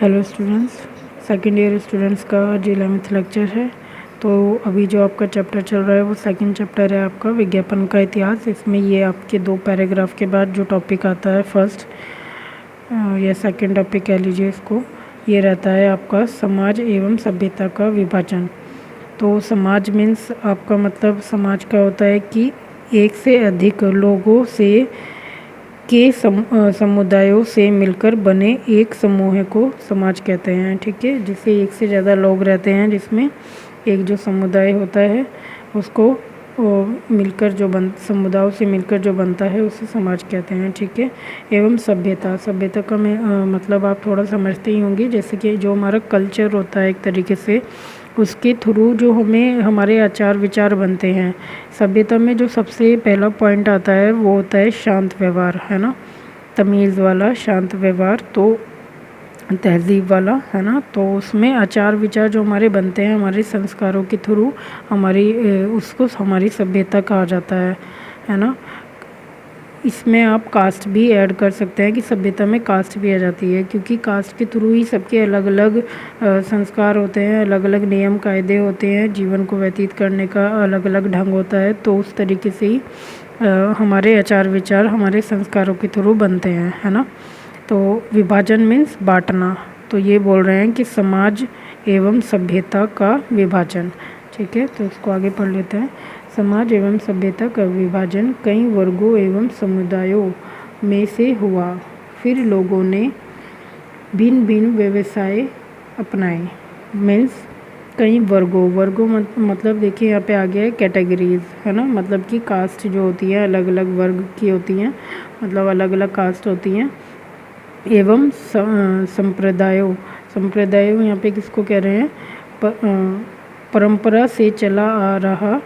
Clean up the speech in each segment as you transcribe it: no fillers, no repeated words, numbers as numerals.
Hello students, second year students का आज 11th lecture है। तो अभी जो आपका चैप्टर चल रहा है वो सेकंड चैप्टर है आपका विज्ञापन का इतिहास। इसमें ये आपके 2 पैराग्राफ के बाद जो टॉपिक आता है फर्स्ट या सेकंड टॉपिक कह लीजिए इसको, ये रहता है आपका समाज एवं सभ्यता का विभाजन। तो समाज मीन्स आपका मतलब समाज का होता है कि एक से अधिक लोगों से के समुदायों से मिलकर बने एक समूह को समाज कहते हैं। ठीक है, जिससे एक से ज़्यादा लोग रहते हैं, जिसमें एक जो समुदाय होता है उसको मिलकर जो समुदायों से मिलकर जो बनता है उसे समाज कहते हैं। ठीक है, एवं सभ्यता का मतलब आप थोड़ा समझते ही होंगे, जैसे कि जो हमारा कल्चर होता है एक तरीके से, उसके थ्रू जो हमें हमारे आचार विचार बनते हैं। सभ्यता में जो सबसे पहला पॉइंट आता है वो होता है शांत व्यवहार, है ना, तमीज़ वाला शांत व्यवहार, तो तहज़ीब वाला, है ना। तो उसमें आचार विचार जो हमारे बनते हैं हमारे संस्कारों के थ्रू, उसको हमारी सभ्यता कहा जाता है ना। इसमें आप कास्ट भी ऐड कर सकते हैं कि सभ्यता में कास्ट भी आ जाती है, क्योंकि कास्ट के थ्रू ही सबके अलग अलग संस्कार होते हैं, अलग अलग नियम कायदे होते हैं, जीवन को व्यतीत करने का अलग अलग ढंग होता है। तो उस तरीके से ही हमारे आचार विचार हमारे संस्कारों के थ्रू बनते हैं, है ना। तो विभाजन मीन्स बांटना। तो ये बोल रहे हैं कि समाज एवं सभ्यता का विभाजन। ठीक है, तो इसको आगे पढ़ लेते हैं। समाज एवं सभ्यता का विभाजन कई वर्गों एवं समुदायों में से हुआ, फिर लोगों ने भिन्न भिन्न व्यवसाय अपनाए। मीन्स कई वर्गों मतलब देखिए यहाँ पे आ गया है कैटेगरीज, है ना, मतलब कि कास्ट जो होती है अलग अलग वर्ग की होती हैं, मतलब अलग अलग कास्ट होती हैं। एवं संप्रदायों यहाँ पे किसको कह रहे हैं, परंपरा से चला आ रहा,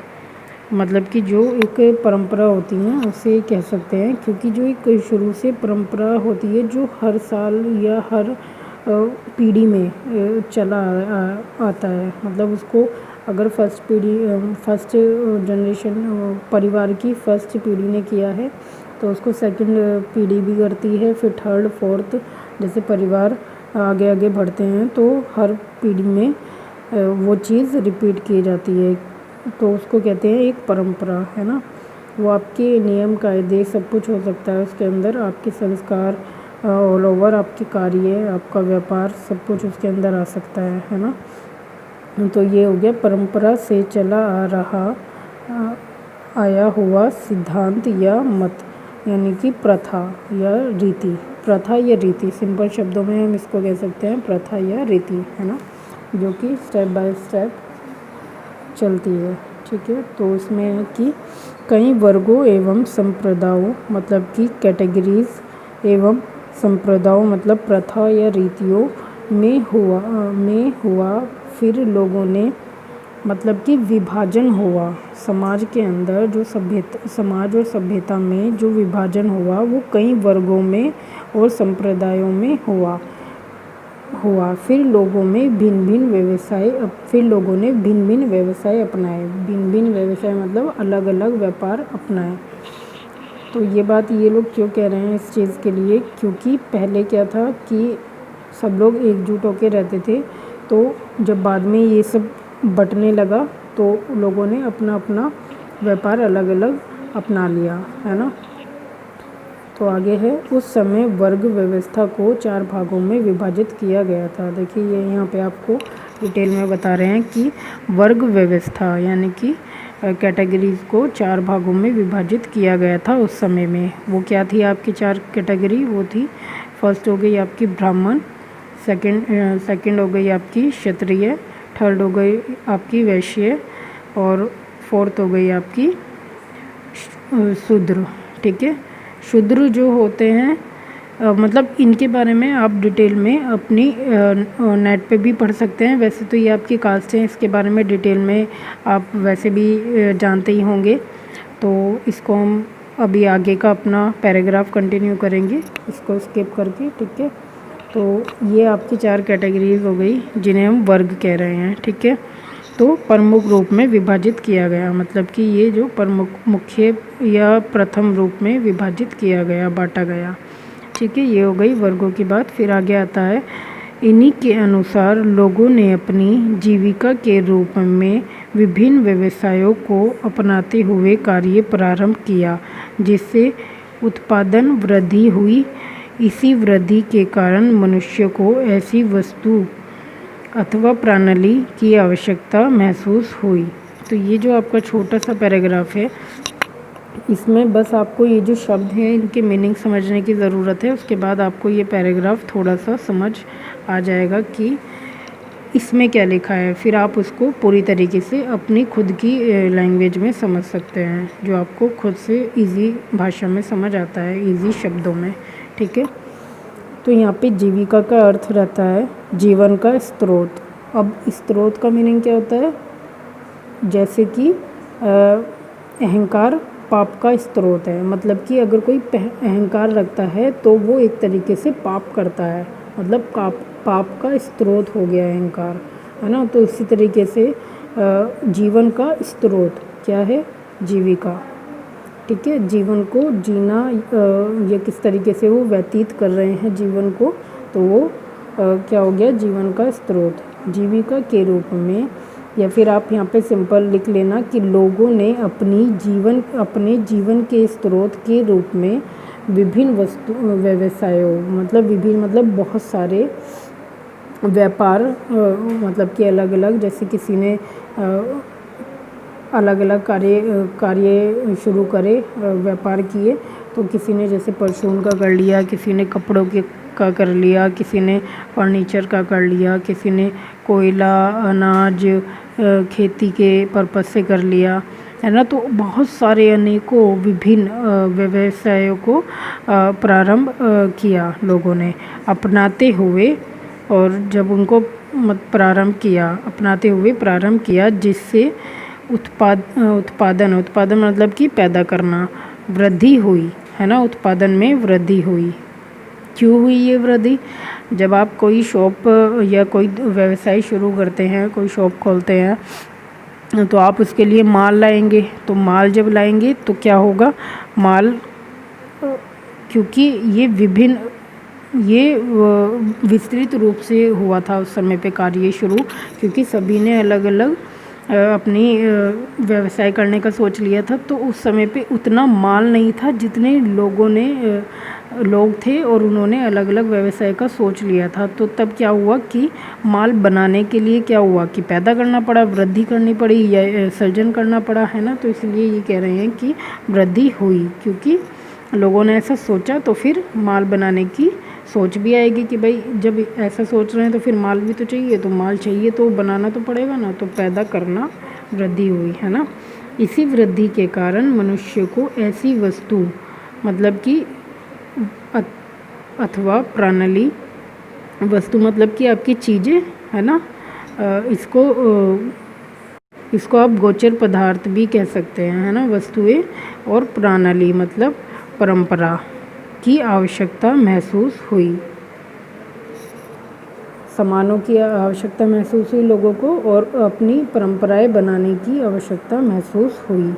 मतलब कि जो एक परंपरा होती है उसे कह सकते हैं, क्योंकि जो एक शुरू से परंपरा होती है जो हर साल या हर पीढ़ी में चला आता है। मतलब उसको अगर फर्स्ट जनरेशन परिवार की फर्स्ट पीढ़ी ने किया है तो उसको सेकंड पीढ़ी भी करती है, फिर थर्ड फोर्थ, जैसे परिवार आगे आगे बढ़ते हैं तो हर पीढ़ी में वो चीज़ रिपीट की जाती है, तो उसको कहते हैं एक परंपरा, है ना। वो आपके नियम कायदे सब कुछ हो सकता है उसके अंदर, आपके संस्कार ऑल ओवर, आपके कार्य, आपका व्यापार, सब कुछ उसके अंदर आ सकता है ना। तो ये हो गया परंपरा से चला आ रहा आया हुआ सिद्धांत या मत, यानी कि प्रथा या रीति। प्रथा या रीति, सिंपल शब्दों में हम इसको कह सकते हैं प्रथा या रीति, है ना, जो कि स्टेप बाय स्टेप चलती है। ठीक है, तो इसमें है कि कई वर्गों एवं संप्रदायों, मतलब कि कैटेगरीज, एवं संप्रदायों मतलब प्रथा या रीतियों में हुआ, फिर लोगों ने, मतलब कि विभाजन हुआ समाज के अंदर, जो समाज और सभ्यता में जो विभाजन हुआ वो कई वर्गों में और संप्रदायों में हुआ। फिर लोगों ने भिन्न भिन्न व्यवसाय अपनाए। भिन्न भिन्न व्यवसाय मतलब अलग अलग व्यापार अपनाए। तो ये बात ये लोग क्यों कह रहे हैं इस चीज़ के लिए, क्योंकि पहले क्या था कि सब लोग एकजुट होकर रहते थे, तो जब बाद में ये सब बंटने लगा तो लोगों ने अपना अपना व्यापार अलग अलग अपना लिया, है ना। तो आगे है, उस समय वर्ग व्यवस्था को 4 भागों में विभाजित किया गया था। देखिए ये यहाँ पे आपको डिटेल में बता रहे हैं कि वर्ग व्यवस्था यानी कि कैटेगरीज को 4 भागों में विभाजित किया गया था उस समय में। वो क्या थी आपकी 4 कैटेगरी, वो थी फर्स्ट हो गई आपकी ब्राह्मण, सेकंड हो गई आपकी क्षत्रिय, थर्ड हो गई आपकी वैश्य, और फोर्थ हो गई आपकी शूद्र। ठीक है, शूद्र जो होते हैं मतलब इनके बारे में आप डिटेल में अपनी नेट पे भी पढ़ सकते हैं। वैसे तो ये आपकी कास्ट है, इसके बारे में डिटेल में आप वैसे भी जानते ही होंगे। तो इसको हम अभी आगे का अपना पैराग्राफ कंटिन्यू करेंगे, इसको स्किप करके। ठीक है, तो ये आपकी 4 कैटेगरीज हो गई जिन्हें हम वर्ग कह रहे हैं। ठीक है, तो प्रमुख रूप में विभाजित किया गया, मतलब कि ये जो मुख्य या प्रथम रूप में विभाजित किया गया, बांटा गया। ठीक है, ये हो गई वर्गों की बात। फिर आगे आता है, इन्हीं के अनुसार लोगों ने अपनी जीविका के रूप में विभिन्न व्यवसायों को अपनाते हुए कार्य प्रारंभ किया, जिससे उत्पादन वृद्धि हुई। इसी वृद्धि के कारण मनुष्य को ऐसी वस्तु अथवा प्रणाली की आवश्यकता महसूस हुई। तो ये जो आपका छोटा सा पैराग्राफ है, इसमें बस आपको ये जो शब्द हैं इनके मीनिंग समझने की ज़रूरत है। उसके बाद आपको ये पैराग्राफ थोड़ा सा समझ आ जाएगा कि इसमें क्या लिखा है। फिर आप उसको पूरी तरीके से अपनी खुद की लैंग्वेज में समझ सकते हैं, जो आपको खुद से इजी भाषा में समझ आता है, इजी शब्दों में। ठीक है, तो यहाँ पे जीविका का अर्थ रहता है जीवन का स्रोत। अब स्रोत का मीनिंग क्या होता है? जैसे कि अहंकार पाप का स्रोत है, मतलब कि अगर कोई अहंकार रखता है तो वो एक तरीके से पाप करता है, मतलब पाप का स्रोत हो गया अहंकार, है ना। तो इसी तरीके से जीवन का स्रोत क्या है? जीविका। ठीक है, जीवन को जीना या किस तरीके से वो व्यतीत कर रहे हैं जीवन को, तो वो क्या हो गया? जीवन का स्रोत। जीविका के रूप में, या फिर आप यहाँ पे सिंपल लिख लेना कि लोगों ने अपने जीवन के स्रोत के रूप में विभिन्न व्यवसायों, मतलब बहुत सारे व्यापार, मतलब कि अलग अलग, जैसे किसी ने अलग अलग कार्य शुरू करे, व्यापार किए। तो किसी ने जैसे परचून का कर लिया, किसी ने कपड़ों का कर लिया, किसी ने फर्नीचर का कर लिया, किसी ने कोयला, अनाज, खेती के पर्पज़ से कर लिया, है ना। तो बहुत सारे अनेकों विभिन्न व्यवसायों को प्रारंभ किया लोगों ने अपनाते हुए, और जब उनको प्रारंभ किया जिससे उत्पादन मतलब कि पैदा करना, वृद्धि हुई, है ना। उत्पादन में वृद्धि हुई। क्यों हुई ये वृद्धि? जब आप कोई शॉप या कोई व्यवसाय शुरू करते हैं, कोई शॉप खोलते हैं, तो आप उसके लिए माल लाएंगे। तो माल जब लाएंगे तो क्या होगा? माल, क्योंकि ये विस्तृत रूप से हुआ था उस समय पे कार्य शुरू, क्योंकि सभी ने अलग अलग अपनी व्यवसाय करने का सोच लिया था। तो उस समय पे उतना माल नहीं था जितने लोग थे, और उन्होंने अलग अलग व्यवसाय का सोच लिया था। तो तब क्या हुआ कि माल बनाने के लिए क्या हुआ कि पैदा करना पड़ा, वृद्धि करनी पड़ी, या सृजन करना पड़ा, है ना। तो इसलिए ये कह रहे हैं कि वृद्धि हुई, क्योंकि लोगों ने ऐसा सोचा, तो फिर माल बनाने की सोच भी आएगी कि भाई जब ऐसा सोच रहे हैं तो फिर माल भी तो चाहिए, तो माल चाहिए तो बनाना तो पड़ेगा ना। तो पैदा करना, वृद्धि हुई, है ना। इसी वृद्धि के कारण मनुष्य को ऐसी वस्तु, मतलब कि अथवा प्रणाली, वस्तु मतलब कि आपकी चीज़ें, है ना, इसको आप गोचर पदार्थ भी कह सकते हैं, है ना। वस्तुएं और प्रणाली मतलब परंपरा की आवश्यकता महसूस हुई। सामानों की आवश्यकता महसूस हुई लोगों को, और अपनी परंपराएं बनाने की आवश्यकता महसूस हुई,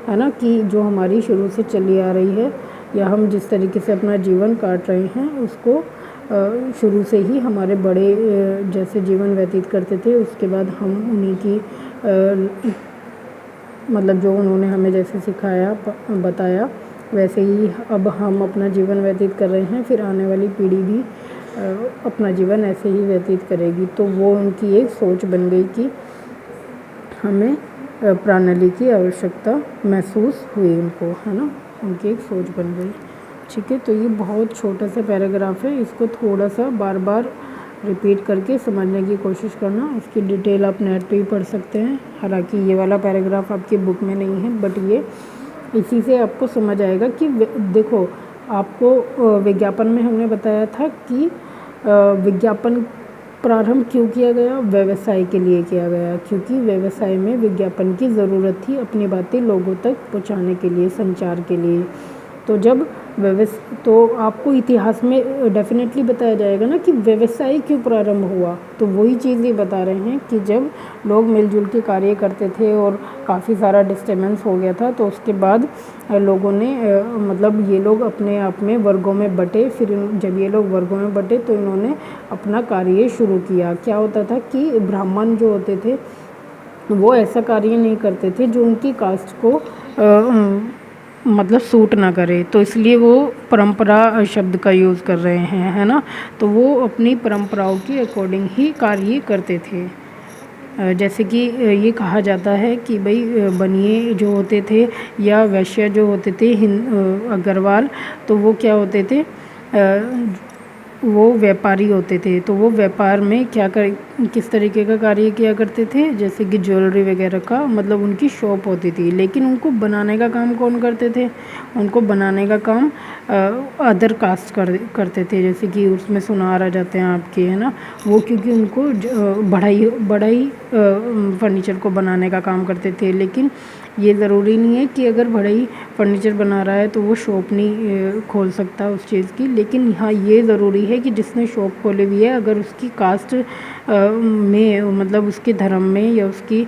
है ना। कि जो हमारी शुरू से चली आ रही है, या हम जिस तरीके से अपना जीवन काट रहे हैं, उसको शुरू से ही हमारे बड़े जैसे जीवन व्यतीत करते थे, उसके बाद हम उन्हीं की मतलब जो उन्होंने हमें जैसे सिखाया, बताया, वैसे ही अब हम अपना जीवन व्यतीत कर रहे हैं। फिर आने वाली पीढ़ी भी अपना जीवन ऐसे ही व्यतीत करेगी। तो वो उनकी एक सोच बन गई कि हमें प्रणाली की आवश्यकता महसूस हुई उनको, है ना। उनकी एक सोच बन गई। ठीक है, तो ये बहुत छोटा सा पैराग्राफ है, इसको थोड़ा सा बार बार रिपीट करके समझने की कोशिश करना। इसकी डिटेल आप नेट पे ही पढ़ सकते हैं। हालांकि ये वाला पैराग्राफ आपकी बुक में नहीं है, बट ये इसी से आपको समझ आएगा कि देखो, आपको विज्ञापन में हमने बताया था कि विज्ञापन प्रारंभ क्यों किया गया? व्यवसाय के लिए किया गया, क्योंकि व्यवसाय में विज्ञापन की ज़रूरत थी अपनी बातें लोगों तक पहुंचाने के लिए, संचार के लिए। तो जब तो आपको इतिहास में डेफिनेटली बताया जाएगा ना कि व्यवसाय क्यों प्रारंभ हुआ। तो वही चीज़ ये बता रहे हैं कि जब लोग मिलजुल के कार्य करते थे और काफ़ी सारा डिस्टर्बेंस हो गया था, तो उसके बाद लोगों ने मतलब ये लोग अपने आप में वर्गों में बँटे। फिर जब ये लोग वर्गों में बँटे तो इन्होंने अपना कार्य शुरू किया। क्या होता था कि ब्राह्मण जो होते थे वो ऐसा कार्य नहीं करते थे जो उनकी कास्ट को मतलब सूट ना करे, तो इसलिए वो परंपरा शब्द का यूज़ कर रहे हैं, है ना। तो वो अपनी परंपराओं के अकॉर्डिंग ही कार्य करते थे। जैसे कि ये कहा जाता है कि भाई बनिए जो होते थे या वैश्य जो होते थे अग्रवाल, तो वो क्या होते थे, वो व्यापारी होते थे। तो वो व्यापार में किस तरीके का कार्य किया करते थे, जैसे कि ज्वेलरी वगैरह का, मतलब उनकी शॉप होती थी। लेकिन उनको बनाने का काम कौन करते थे, उनको बनाने का काम अदर कास्ट करते थे। जैसे कि उसमें सुनार आ जाते हैं आपके, है ना, वो क्योंकि उनको बढ़ई फर्नीचर को बनाने का काम करते थे। लेकिन ये ज़रूरी नहीं है कि अगर बढ़ई फर्नीचर बना रहा है तो वो शॉप नहीं खोल सकता उस चीज़ की। लेकिन हाँ, ये ज़रूरी है कि जिसने शॉप खोली हुई है, अगर उसकी कास्ट में, मतलब उसके धर्म में या उसकी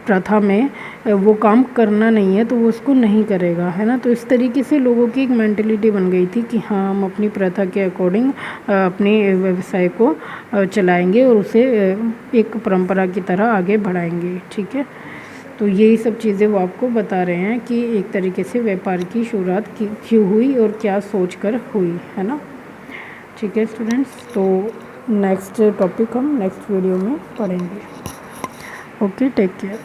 प्रथा में वो काम करना नहीं है तो वो उसको नहीं करेगा, है ना। तो इस तरीके से लोगों की एक मेंटलिटी बन गई थी कि हाँ, हम अपनी प्रथा के अकॉर्डिंग अपने व्यवसाय को चलाएंगे और उसे एक परंपरा की तरह आगे बढ़ाएंगे, ठीक है। तो यही सब चीज़ें वो आपको बता रहे हैं कि एक तरीके से व्यापार की शुरुआत क्यों हुई और क्या सोच कर हुई, है ना। ठीक है स्टूडेंट्स, तो नेक्स्ट टॉपिक हम नेक्स्ट वीडियो में पढ़ेंगे। Okay, take care.